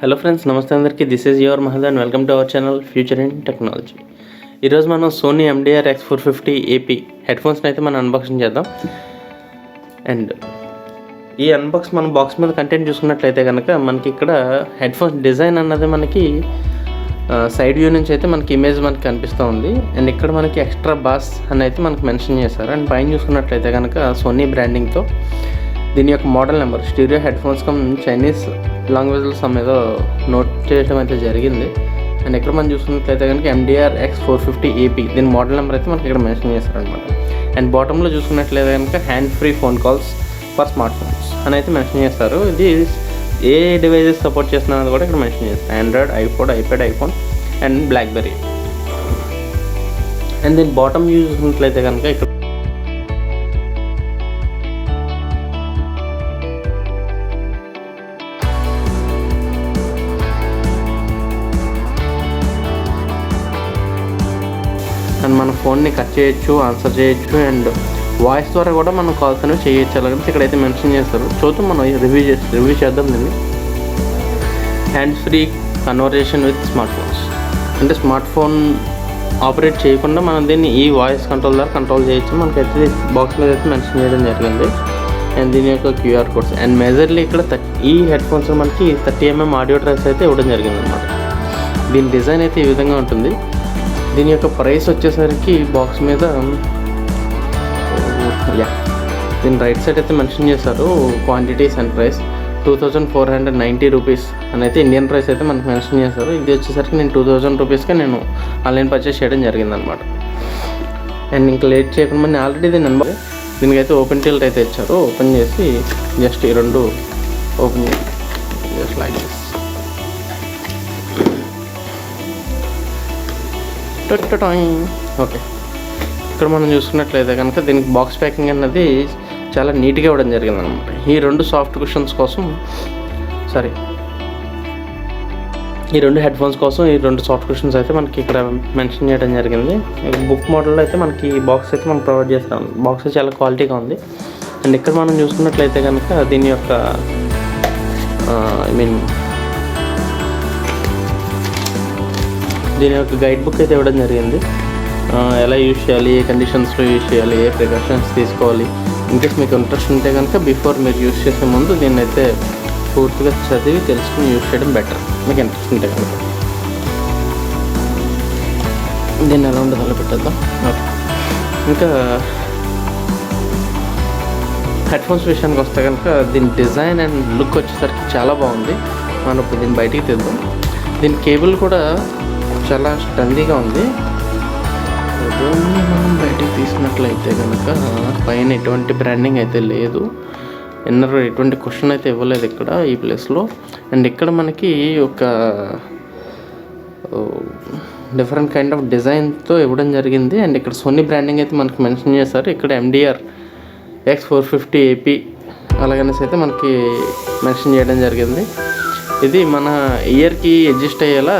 Hello friends, నమస్తే అందరికీ. This is your Mahad and welcome to our channel future in technology. ఈరోజు మనం Sony MDR X450 AP హెడ్ఫోన్స్ని అయితే మనం అన్బాక్సింగ్ చేద్దాం. అండ్ ఈ అన్బాక్స్ మన బాక్స్ మీద కంటెంట్ చూసుకున్నట్లయితే కనుక మనకి ఇక్కడ హెడ్ఫోన్స్ డిజైన్ అన్నది మనకి సైడ్ వ్యూ నుంచి అయితే మనకి ఇమేజ్ మనకి కనిపిస్తూ ఉంది. అండ్ ఇక్కడ మనకి ఎక్స్ట్రా బాస్ అని అయితే మనకి మెన్షన్ చేశారు. అండ్ పైన చూసుకున్నట్లయితే కనుక సోనీ బ్రాండింగ్తో దీని యొక్క model number stereo headphones come Chinese లాంగ్వేజ్లో ఏదో నోట్ చేయడం అయితే జరిగింది. అండ్ ఇక్కడ మనం చూసుకున్నట్లయితే కనుక MDR X450 AP దీని మోడల్ నెంబర్ అయితే మనకి ఇక్కడ మెన్షన్ చేశారనమాట. అండ్ బాటంలో చూసుకున్నట్లయితే కనుక hand free phone calls for smart phones అని అయితే మెన్షన్ చేస్తారు. ఇది ఏ డివైజెస్ సపోర్ట్ చేస్తున్నది కూడా ఇక్కడ మెన్షన్ చేస్తారు. Android, iPhone, iPad, iPhone and blackberry. And దీని బాటమ్ చూసుకున్నట్లయితే కనుక ఇక్కడ అండ్ మన ఫోన్ని కట్ చేయొచ్చు, ఆన్సర్ చేయొచ్చు అండ్ వాయిస్ ద్వారా కూడా మనం కాల్స్ అనేవి చేయొచ్చు. అలాగే ఇక్కడైతే మెన్షన్ చేస్తారు. చూద్దాం, మనం రివ్యూ చేద్దాం దీన్ని. Hands free conversation with smart phones అంటే స్మార్ట్ ఫోన్ ఆపరేట్ చేయకుండా మనం దీన్ని ఈ వాయిస్ కంట్రోల్ ద్వారా కంట్రోల్ చేయొచ్చు. మనకైతే బాక్స్ మీద అయితే మెన్షన్ చేయడం జరిగింది. అండ్ దీని యొక్క QR కోడ్స్ అండ్ మేజర్లీ ఇక్కడ ఈ హెడ్ఫోన్స్ మనకి 30mm ఆడియో ట్రాక్స్ అయితే ఇవ్వడం జరిగింది అనమాట. దీని డిజైన్ అయితే ఈ విధంగా ఉంటుంది. దీని యొక్క ప్రైస్ వచ్చేసరికి బాక్స్ మీద దీని రైట్ సైడ్ అయితే మెన్షన్ చేశారు క్వాంటిటీస్ అండ్ ప్రైస్ 2490 రూపీస్ అని అయితే ఇండియన్ ప్రైస్ అయితే మనకు మెన్షన్ చేశారు. ఇది వచ్చేసరికి నేను 2000 రూపీస్కే నేను ఆన్లైన్ పర్చేస్ చేయడం జరిగిందనమాట. అండ్ ఇంకా లేట్ చేయకుండా నేను ఆల్రెడీ దీనికైతే ఓపెన్ టిల్ట్ అయితే ఇచ్చారు. ఓపెన్ చేసి జస్ట్ ఈ రెండు open just like this. Okay, ఇక్కడ మనం చూసుకున్నట్లయితే కనుక దీనికి బాక్స్ ప్యాకింగ్ అన్నది చాలా నీట్గా ఇవ్వడం జరిగింది అనమాట. ఈ రెండు సాఫ్ట్ కుషన్స్ కోసం ఈ రెండు హెడ్ఫోన్స్ కోసం ఈ రెండు సాఫ్ట్ కుషన్స్ అయితే మనకి ఇక్కడ మెన్షన్ చేయడం జరిగింది. బుక్ మోడల్లో అయితే మనకి బాక్స్ అయితే మనం ప్రొవైడ్ చేస్తాం. బాక్స్ చాలా క్వాలిటీగా ఉంది. అండ్ ఇక్కడ మనం చూసుకున్నట్లయితే కనుక దీని యొక్క దీని యొక్క గైడ్ బుక్ అయితే ఇవ్వడం జరిగింది. ఎలా యూజ్ చేయాలి, ఏ కండిషన్స్లో యూజ్ చేయాలి, ఏ ప్రికాషన్స్ తీసుకోవాలి. ఇన్కేస్ మీకు ఇంట్రెస్ట్ ఉంటే కనుక బిఫోర్ మీరు యూజ్ చేసే ముందు దీన్ని అయితే పూర్తిగా చదివి తెలుసుకుని యూజ్ చేయడం బెటర్, మీకు ఇంట్రెస్ట్ ఉంటే కనుక. దీన్ని ఎలా ఉండదు అలా పెట్టేద్దాం. ఓకే, ఇంకా హెడ్ఫోన్స్ విషయానికి వస్తే కనుక దీని డిజైన్ అండ్ లుక్ వచ్చేసరికి చాలా బాగుంది. మనం ఇప్పుడు దీన్ని బయటికి తెద్దాం. దీని కేబుల్ కూడా చాలా స్ట్రెందీగా ఉంది. మనం బయటికి తీసినట్లయితే కనుక పైన ఎటువంటి బ్రాండింగ్ అయితే లేదు. ఇన్నర్ ఎటువంటి క్వశ్చన్ అయితే ఇవ్వలేదు ఇక్కడ ఈ ప్లేస్లో. అండ్ ఇక్కడ మనకి ఒక డిఫరెంట్ కైండ్ ఆఫ్ డిజైన్తో ఇవ్వడం జరిగింది. అండ్ ఇక్కడ సోనీ బ్రాండింగ్ అయితే మనకి మెన్షన్ చేశారు. ఇక్కడ MDR X450 AP అలాగనేసి అయితే మనకి మెన్షన్ చేయడం జరిగింది. ఇది మన ఇయర్కి అడ్జస్ట్ అయ్యేలా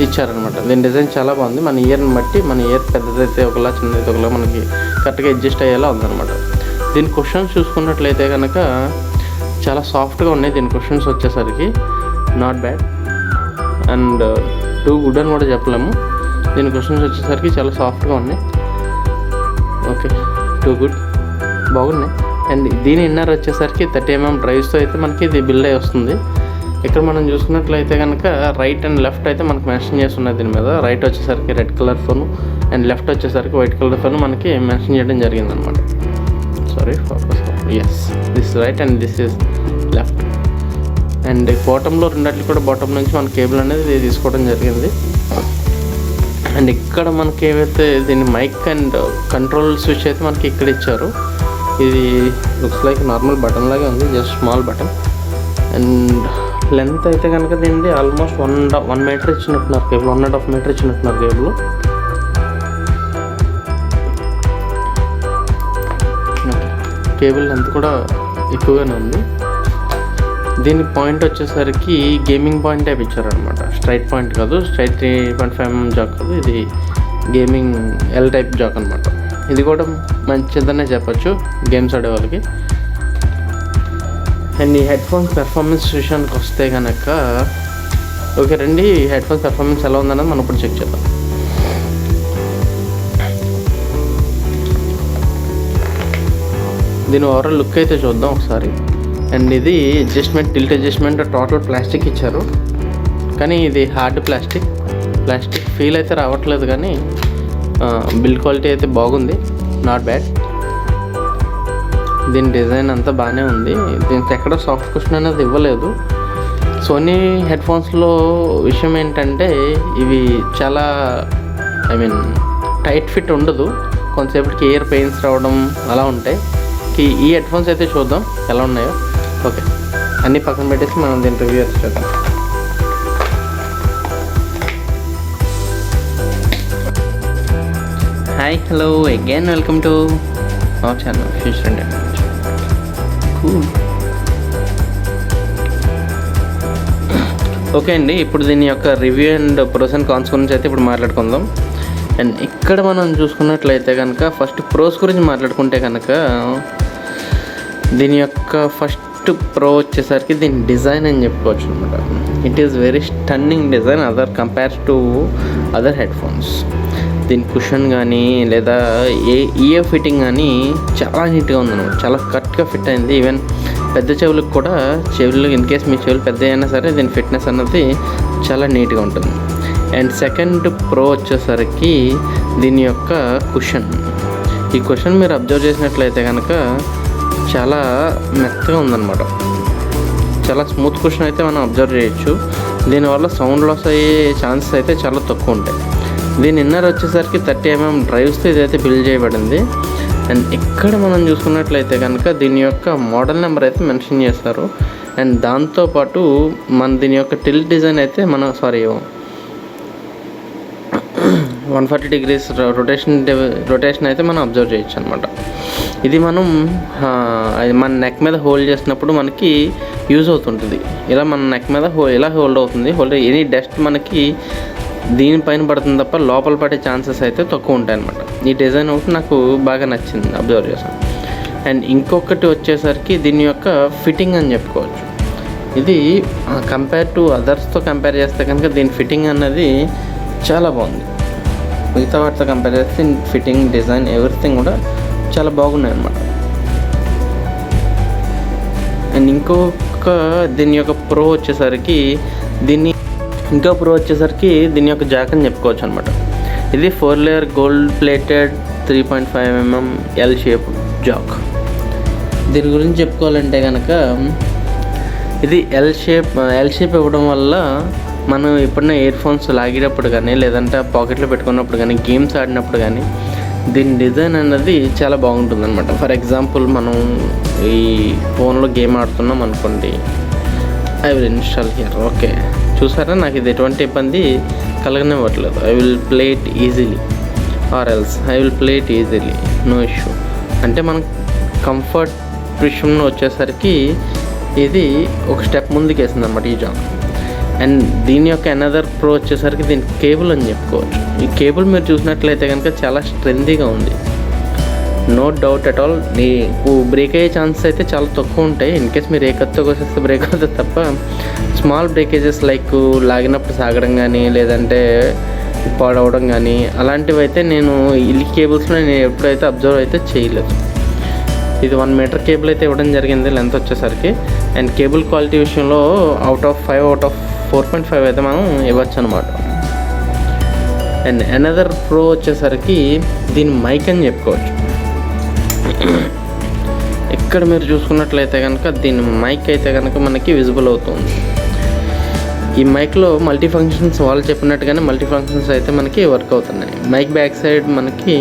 ఇచ్చారనమాట. దీని డిజైన్ చాలా బాగుంది. మన ఇయర్ని బట్టి మన ఇయర్ పెద్దదైతే ఒకలా, చిన్నదైతే ఒకలా మనకి కరెక్ట్గా అడ్జస్ట్ అయ్యేలా ఉందన్నమాట. దీని క్వశ్చన్స్ చూసుకున్నట్లయితే కనుక చాలా సాఫ్ట్గా ఉన్నాయి. దీని క్వశ్చన్స్ వచ్చేసరికి not bad and too good అని కూడా చెప్పలేము. దీని క్వశ్చన్స్ వచ్చేసరికి చాలా సాఫ్ట్గా ఉన్నాయి. ఓకే, టూ గుడ్, బాగున్నాయి. అండ్ దీని ఇన్నర్ వచ్చేసరికి 30mm డ్రైవ్స్తో అయితే మనకి ఇది బిల్డ్ అయి వస్తుంది. ఇక్కడ మనం చూసుకున్నట్లయితే కనుక రైట్ అండ్ లెఫ్ట్ అయితే మనకు మెన్షన్ చేస్తున్నది. దీని మీద రైట్ వచ్చేసరికి red colour phone and left వచ్చేసరికి వైట్ కలర్ ఫోన్ మనకి మెన్షన్ చేయడం జరిగిందనమాట. Focus, yes, this right and this is left. And బాటంలో రెండట్లు కూడా బాటం నుంచి మన కేబుల్ అనేది తీసుకోవడం జరిగింది. అండ్ ఇక్కడ మనకి ఏవైతే దీని మైక్ అండ్ కంట్రోల్ స్విచ్ అయితే మనకి ఇక్కడ ఇచ్చారు. ఇది లుక్స్ లైక్ నార్మల్ బటన్ లాగే ఉంది, just small button. And length అయితే కనుక దీనిది ఆల్మోస్ట్ 1 మీటర్ ఇచ్చినట్టున్నారు కేబుల్, 1.5 మీటర్ ఇచ్చినట్టున్నారు కేబుల్. కేబుల్ లెంత్ కూడా ఎక్కువగానే ఉంది. దీని పాయింట్ వచ్చేసరికి గేమింగ్ పాయింట్ టైప్ ఇచ్చారనమాట. స్ట్రైట్ పాయింట్ కాదు, స్ట్రైట్ 3.5mm జాక్ కాదు, ఇది గేమింగ్ L టైప్ జాక్ అనమాట. ఇది కూడా మంచిదనే చెప్పచ్చు గేమ్స్ ఆడే వాళ్ళకి. అండ్ ఈ హెడ్ఫోన్స్ పెర్ఫార్మెన్స్ విషయానికి వస్తే కనుక ఓకే రండి, హెడ్ ఫోన్స్ పెర్ఫార్మెన్స్ ఎలా ఉందన్నది మనం ఇప్పుడు చెక్ చేద్దాం. దీని ఓవరాల్ లుక్ అయితే చూద్దాం ఒకసారి. అండ్ ఇది adjustment, tilt adjustment total plastic ఇచ్చారు, కానీ ఇది హార్డ్ ప్లాస్టిక్ ఫీల్ అయితే రావట్లేదు, కానీ బిల్డ్ క్వాలిటీ అయితే బాగుంది, నాట్ బ్యాడ్. దీని డిజైన్ అంతా బాగానే ఉంది. దీనికి ఎక్కడ సాఫ్ట్ కుషన్ అనేది ఇవ్వలేదు. సోనీ హెడ్ ఫోన్స్లో విషయం ఏంటంటే ఇవి చాలా టైట్ ఫిట్ ఉండదు, కొంతసేపటికి ఇయర్ పెయిన్స్ రావడం అలా ఉంటాయి. ఈ హెడ్ ఫోన్స్ అయితే చూద్దాం ఎలా ఉన్నాయో. ఓకే, అన్నీ పక్కన పెట్టేసి మనం దీని రివ్యూ అయితే చూద్దాం. Hi, hello again, welcome to our channel future India. Okay అండి, ఇప్పుడు దీని యొక్క review and pros and cons గురించి అయితే ఇప్పుడు మాట్లాడుకుందాం. అండ్ ఇక్కడ మనం చూసుకున్నట్లయితే కనుక ఫస్ట్ ప్రోస్ గురించి మాట్లాడుకుంటే కనుక దీని యొక్క ఫస్ట్ ప్రో వచ్చేసరికి దీని డిజైన్ అని చెప్పుకోవచ్చు అనమాట. It is very stunning design compares to other head phones. దీని కుషన్ కానీ లేదా ఇయర్ ఫిట్టింగ్ కానీ చాలా నీట్గా ఉందన్నమాట, చాలా కరెక్ట్గా ఫిట్ అయింది. ఈవెన్ పెద్ద చెవులకు కూడా, చెవులు ఇన్ కేస్ మీ చెవులు పెద్ద అయినా సరే దీని ఫిట్నెస్ అన్నది చాలా నీట్గా ఉంటుంది. అండ్ సెకండ్ ప్రో వచ్చేసరికి దీని యొక్క కుషన్. ఈ కుషన్ మీరు అబ్జర్వ్ చేసినట్లయితే కనుక చాలా మెత్తగా ఉందన్నమాట, చాలా స్మూత్ కుషన్ అయితే మనం అబ్జర్వ్ చేయొచ్చు. దీనివల్ల సౌండ్ లాస్ అయ్యే ఛాన్సెస్ అయితే చాలా తక్కువ ఉంటాయి. దీని ఇన్నర్ వచ్చేసరికి 30mm డ్రైవ్స్తో ఇదైతే బిల్డ్ చేయబడింది. అండ్ ఇక్కడ మనం చూసుకున్నట్లయితే కనుక దీని యొక్క మోడల్ నెంబర్ అయితే మెన్షన్ చేస్తారు. అండ్ దాంతోపాటు దీని యొక్క టిల్ట్ డిజైన్ అయితే 140 degrees రొటేషన్ అయితే మనం అబ్జర్వ్ చేయొచ్చు అనమాట. ఇది మనం మన నెక్ మీద హోల్డ్ చేసినప్పుడు మనకి యూజ్ అవుతుంటుంది. ఇలా మన నెక్ మీద ఇలా హోల్డ్ అవుతుంది. ఎనీ డస్ట్ మనకి దీనిపైన పడుతుంది తప్ప లోపల పడే ఛాన్సెస్ అయితే తక్కువ ఉంటాయి అన్నమాట. ఈ డిజైన్ ఒకటి నాకు బాగా నచ్చింది, అబ్జర్వ్ చేశాను. అండ్ ఇంకొకటి వచ్చేసరికి దీని యొక్క ఫిట్టింగ్ అని చెప్పుకోవచ్చు. ఇది కంపేర్ టు అదర్స్తో కంపేర్ చేస్తే కనుక దీని ఫిట్టింగ్ అన్నది చాలా బాగుంది. మిగతా వాటితో కంపేర్ చేస్తే ఫిట్టింగ్, డిజైన్, ఎవ్రీథింగ్ కూడా చాలా బాగున్నాయి అన్నమాట. అండ్ దీని యొక్క ప్రో వచ్చేసరికి దీని యొక్క జాక్ అని చెప్పుకోవచ్చు అనమాట. ఇది 4 layer gold plated 3.5mm L shape Jack. దీని గురించి చెప్పుకోవాలంటే కనుక ఇది ఎల్ షేప్ ఇవ్వడం వల్ల మనం ఎప్పుడైనా ఇయర్ ఫోన్స్ లాగేటప్పుడు కానీ లేదంటే పాకెట్లో పెట్టుకున్నప్పుడు కానీ గేమ్స్ ఆడినప్పుడు కానీ దీని డిజైన్ అన్నది చాలా బాగుంటుంది అనమాట. ఫర్ ఎగ్జాంపుల్ మనం ఈ ఫోన్లో గేమ్ ఆడుతున్నాం అనుకోండి, I will install here. Okay, చూసారా, నాకు ఇది ఎటువంటి ఇబ్బంది కలగనివ్వట్లేదు. I will play it easily or else I will play it easily, no issue. అంటే మనం కంఫర్ట్ విషయంలో వచ్చేసరికి ఇది ఒక స్టెప్ ముందుకు వేసింది అనమాట ఈ జాక్. అండ్ దీని యొక్క అనదర్ ప్రో వచ్చేసరికి దీని కేబుల్ అని చెప్పుకోవచ్చు. ఈ కేబుల్ మీరు చూసినట్లయితే కనుక చాలా స్ట్రెంతీగా ఉంది, నో డౌట్ అట్ ఆల్. నీకు బ్రేక్ అయ్యే ఛాన్సెస్ అయితే చాలా తక్కువ ఉంటాయి. ఇన్ కేస్ మీరు ఏ కత్తో కోసేస్తే బ్రేక్ అవుతుంది తప్ప స్మాల్ బ్రేకేజెస్ లైక్ లాగినప్పుడు సాగడం కానీ లేదంటే పాడవడం కానీ అలాంటివి అయితే నేను ఈ కేబుల్స్లో నేను ఎప్పుడైతే అబ్జర్వ్ అయితే చేయలేదు. ఇది 1 మీటర్ కేబుల్ అయితే ఇవ్వడం జరిగింది లెంత్ వచ్చేసరికి. అండ్ కేబుల్ క్వాలిటీ విషయంలో అవుట్ ఆఫ్ 4.5 అయితే మనం ఇవ్వచ్చు అనమాట. అండ్ అనదర్ ప్రో వచ్చేసరికి దీని మైక్ అని చెప్పుకోవచ్చు. ఇక్కడ మీరు చూసుకున్నట్లయితే కనుక దీని మైక్ అయితే కనుక మనకి విజిబుల్ అవుతుంది. ఈ మైక్లో మల్టీ ఫంక్షన్స్ వాళ్ళు చెప్పినట్టుగానే మల్టీ ఫంక్షన్స్ అయితే మనకి వర్క్ అవుతున్నాయి. మైక్ బ్యాక్ సైడ్ మనకి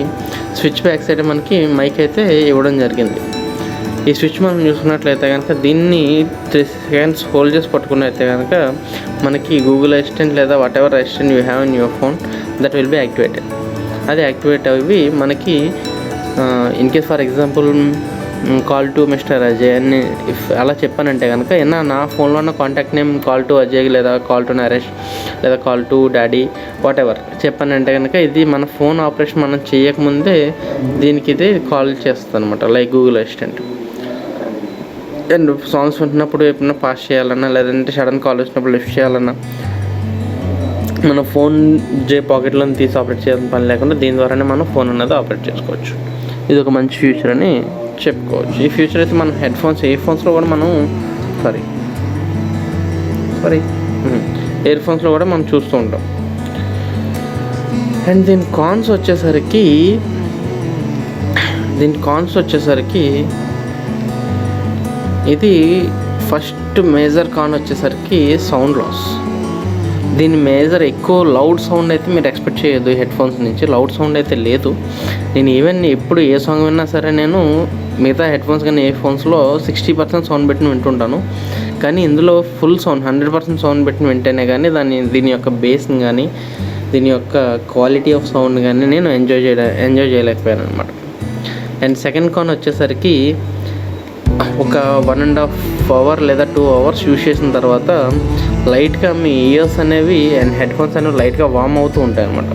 స్విచ్ బ్యాక్ సైడ్ మనకి మైక్ అయితే ఇవ్వడం జరిగింది. ఈ స్విచ్ మనం చూసుకున్నట్లయితే కనుక దీన్ని 3 seconds హోల్డ్ చేసి పట్టుకున్నట్లయితే కనుక మనకి గూగుల్ అసిస్టెంట్ లేదా what ever assistant you have in your phone that will be activated. అది యాక్టివేట్ అవి మనకి in case for example call to mister Ajay అని అలా చెప్పానంటే కనుక నా ఫోన్లో ఉన్న contact name call to Ajay లేదా కాల్ టు నరేష్ లేదా call to daddy what ever చెప్పానంటే కనుక ఇది మన ఫోన్ ఆపరేషన్ మనం చేయకముందే దీనికి ఇది కాల్ చేస్తుంది అనమాట, like Google assistant. And songs వింటున్నప్పుడు ఎప్పుడైనా పాస్ చేయాలన్నా లేదంటే సడన్ కాల్ వచ్చినప్పుడు లిఫ్ట్ చేయాలన్నా మన ఫోన్ పాకెట్లో తీసి ఆపరేట్ చేయాల్సిన పని లేకుండా దీని ద్వారానే మనం ఫోన్ అనేది ఆపరేట్ చేసుకోవచ్చు. ఇది ఒక మంచి ఫ్యూచర్ అని చెప్పుకోవచ్చు. ఈ ఫ్యూచర్ అయితే మనం ఇయర్ ఫోన్స్లో కూడా మనం ఇయర్ ఫోన్స్లో కూడా మనం చూస్తూ ఉంటాం. అండ్ దీని కాన్స్ వచ్చేసరికి ఇది ఫస్ట్ మేజర్ కాన్ వచ్చేసరికి సౌండ్ లాస్. దీని మేజర్ ఎక్కువ లౌడ్ సౌండ్ అయితే మీరు ఎక్స్పెక్ట్ చేయొద్దు హెడ్ఫోన్స్ నుంచి. లౌడ్ సౌండ్ అయితే లేదు. నేను ఈవెన్ ఎప్పుడు ఏ సాంగ్ విన్నా సరే నేను మిగతా హెడ్ఫోన్స్ కానీ ఇయర్ ఫోన్స్లో 60% సౌండ్ పెట్టి వింటుంటాను. కానీ ఇందులో ఫుల్ సౌండ్ 100% సౌండ్ పెట్టి వింటేనే కానీ దీని యొక్క బేస్ని కానీ దీని యొక్క క్వాలిటీ ఆఫ్ సౌండ్ కానీ నేను ఎంజాయ్ చేయలేకపోయాను అనమాట. అండ్ సెకండ్ కాన్ వచ్చేసరికి ఒక 1.5 hour లేదా 2 hours యూజ్ చేసిన తర్వాత లైట్గా మీ ఇయర్స్ అనేవి అండ్ హెడ్ఫోన్స్ అనేవి లైట్గా వార్మ్ అవుతూ ఉంటాయి అన్నమాట.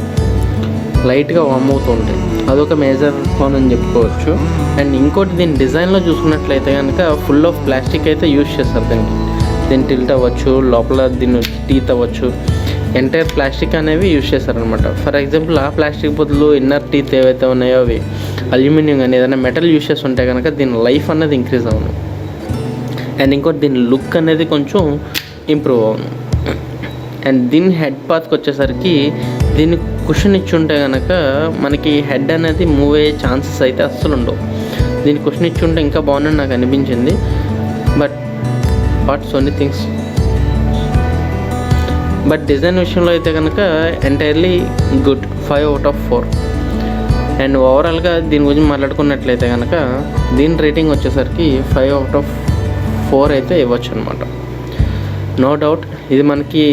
అదొక మేజర్ కాన్ అని చెప్పుకోవచ్చు. అండ్ ఇంకోటి దీని డిజైన్లో చూసుకున్నట్లయితే కనుక ఫుల్ ఆఫ్ ప్లాస్టిక్ అయితే యూజ్ చేస్తారు. దీన్ని టిల్ట్ అవ్వచ్చు, లోపల దీన్ని టీత్ అవ్వచ్చు, ఎంటైర్ ప్లాస్టిక్ అనేవి యూజ్ చేస్తారనమాట. ఫర్ ఎగ్జాంపుల్ ఆ ప్లాస్టిక్ బదులు ఇన్నర్ టీత్ ఏవైతే ఉన్నాయో అవి అల్యూమినియం కానీ ఏదైనా మెటల్ యూజ్ చేస్తుంటే కనుక దీని లైఫ్ అనేది ఇంక్రీజ్ అవును. అండ్ ఇంకోటి దీని లుక్ అనేది కొంచెం ఇంప్రూవ్ అవును. అండ్ దీని హెడ్ పాత్కి వచ్చేసరికి దీన్ని కుషన్ ఇచ్చి ఉంటే కనుక మనకి హెడ్ అనేది మూవ్ అయ్యే ఛాన్సెస్ అయితే అస్సలు ఉండవు. దీన్ని కుషన్ ఇచ్చి ఉంటే ఇంకా బాగుందని నాకు అనిపించింది. బట్ సోనీ థింగ్స్ డిజైన్ విషయంలో అయితే కనుక entirely good, 5 out of 4. And ఓవరాల్గా దీని గురించి మాట్లాడుకున్నట్లయితే కనుక దీని రేటింగ్ వచ్చేసరికి 5 out of 4 అయితే ఇవ్వచ్చు అనమాట. నో డౌట్ ఇది మనకి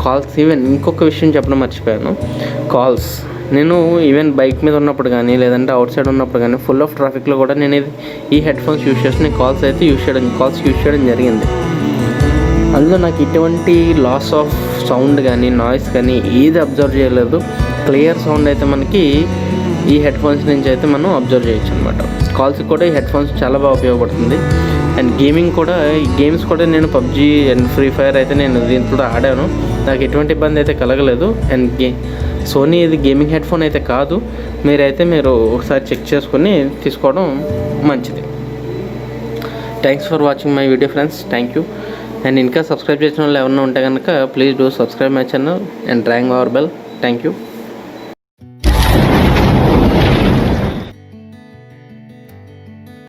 కాల్స్, ఈవెన్ ఇంకొక విషయం చెప్పడం మర్చిపోయాను. కాల్స్ నేను ఈవెన్ బైక్ మీద ఉన్నప్పుడు కానీ లేదంటే అవుట్ సైడ్ ఉన్నప్పుడు కానీ ఫుల్ ఆఫ్ ట్రాఫిక్లో కూడా నేను ఈ హెడ్ఫోన్స్ యూజ్ చేసి కాల్స్ యూజ్ చేయడం జరిగింది. అందులో నాకు ఎటువంటి లాస్ ఆఫ్ సౌండ్ కానీ నాయిస్ కానీ ఏది అబ్జర్వ్ చేయలేదు. క్లియర్ సౌండ్ అయితే మనకి ఈ హెడ్ఫోన్స్ నుంచి అయితే మనం అబ్జర్వ్ చేయొచ్చు అనమాట. కాల్స్కి కూడా ఈ హెడ్ఫోన్స్ చాలా బాగా ఉపయోగపడుతుంది. అండ్ గేమ్స్ కూడా నేను పబ్జీ అండ్ ఫ్రీ ఫైర్ అయితే నేను దీంట్లో ఆడాను. నాకు ఎటువంటి ఇబ్బంది అయితే కలగలేదు. అండ్ సోనీ ఇది గేమింగ్ హెడ్ఫోన్ అయితే కాదు. మీరు ఒకసారి చెక్ చేసుకొని తీసుకోవడం మంచిది. Thanks for watching my video friends. Thank you. And ఇంకా సబ్స్క్రైబ్ చేసిన వాళ్ళు ఎవరైనా ఉంటే కనుక please do subscribe my channel and ring our bell. Thank you.